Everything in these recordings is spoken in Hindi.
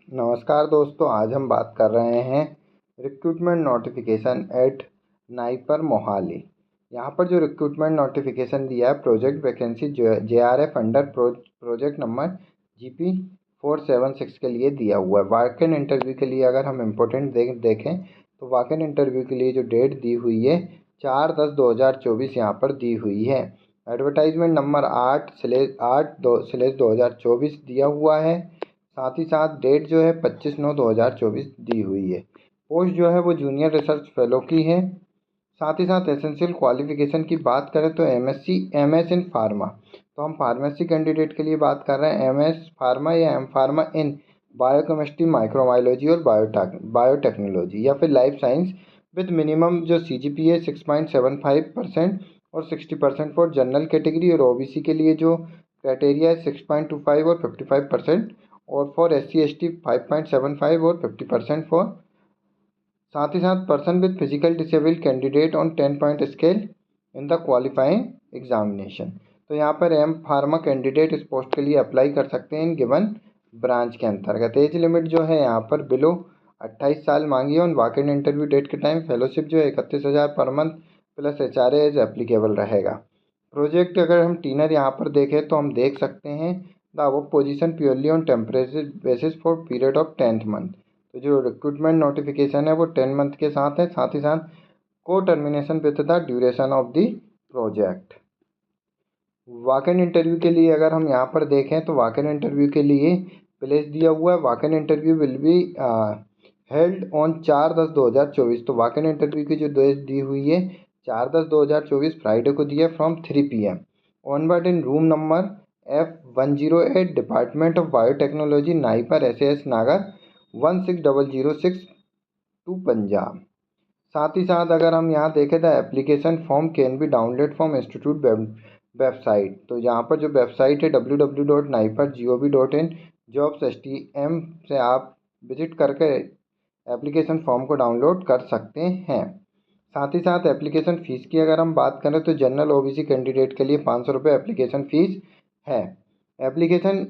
नमस्कार दोस्तों, आज हम बात कर रहे हैं recruitment notification eight NIPER Mohali. यहाँ पर जो रिक्रूटमेंट नोटिफिकेशन दिया है project vacancy JRF under project number GP 476 के लिए दिया हुआ है। वॉक-इन इंटरव्यू के लिए अगर हम इम्पोर्टेंट देखें तो वॉक-इन इंटरव्यू के लिए जो डेट दी हुई है 4/10/2024 यहाँ पर दी हुई है। एडवर्टाइजमेंट नंबर 8/8/2024 दिया हुआ है। साथ ही साथ डेट जो है 25/9/2024 दी हुई है। पोस्ट जो है वो जूनियर रिसर्च फेलो की है। साथ ही साथ एसेंशियल क्वालिफिकेशन की बात करें तो MS इन फार्मा। तो हम फार्मेसी कैंडिडेट के लिए बात कर रहे हैं MS फार्मा या M फार्मा इन बायोकेमिस्ट्री, माइक्रोबायोलॉजी और बायोटेक्नोलॉजी या फिर लाइफ साइंस विद मिनिमम जो CGPA 6.75% और 60% फॉर जनरल कैटेगरी और OBC के लिए जो क्राइटेरिया है 6.25 और 55% और फॉर SC/ST 5.75 और 50% फॉर। साथ ही साथ person with physical disabled candidate on 10 point scale in the qualifying examination. तो यहाँ पर M फार्मा कैंडिडेट इस पोस्ट के लिए अप्लाई कर सकते हैं इन गिवन ब्रांच के अंतर्गत। एज लिमिट जो है यहाँ पर बिलो 28 साल मांगी है। ऑन वॉक-इन इंटरव्यू डेट के टाइम फेलोशिप जो है 31,000 पर month plus HRA as applicable रहेगा। प्रोजेक्ट अगर हम टीनर यहाँ पर देखें तो हम देख सकते हैं the above position purely on temporary basis for period of 10th month. तो जो रिक्रूटमेंट नोटिफिकेशन है वो 10 मंथ के साथ है। साथ ही साथ को termination with the duration of the project. Walk-in interview के लिए अगर हम यहाँ पर देखें तो वॉक-इन इंटरव्यू के लिए प्लेस दिया हुआ है। Walk-in interview will be held on 4/10/2024। तो वॉक-इन इंटरव्यू की जो डेट दी हुई है 4/10/2024 फ्राइडे को दिया from 3 PM onward in room number F108 department of biotechnology NIPER SAS नागर 16006 टू पंजाब। साथ ही साथ अगर हम यहाँ देखें तो application form can be download from institute website. तो यहाँ पर जो वेबसाइट है www.niper.gov.in जॉब्स STM से आप विजिट करके एप्लीकेशन फॉर्म को डाउनलोड कर सकते हैं। साथ ही साथ एप्लीकेशन फ़ीस की अगर हम बात करें तो जनरल OBC कैंडिडेट के लिए 500 रुपये एप्लीकेशन फ़ीस है। Application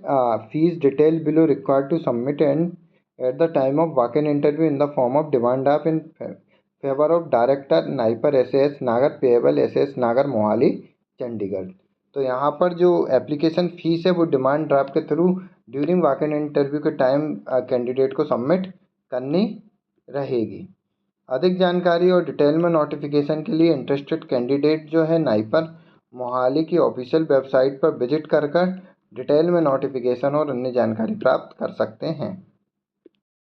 fees detail below required to submit and at the time of walk in interview in the form of demand draft in favour of director NIPER SAS Nagar payable SAS Nagar Mohali Chandigarh. तो यहाँ पर जो एप्लीकेशन फ़ीस है वो डिमांड ड्राफ्ट के थ्रू ड्यूरिंग वॉक-इन इंटरव्यू के टाइम कैंडिडेट को सबमिट करनी रहेगी। अधिक जानकारी और डिटेल में नोटिफिकेशन के लिए इंटरेस्टेड कैंडिडेट जो है नाइपर मोहाली की ऑफिशियल वेबसाइट पर विजिट कर डिटेल में नोटिफिकेशन और अन्य जानकारी प्राप्त कर सकते हैं।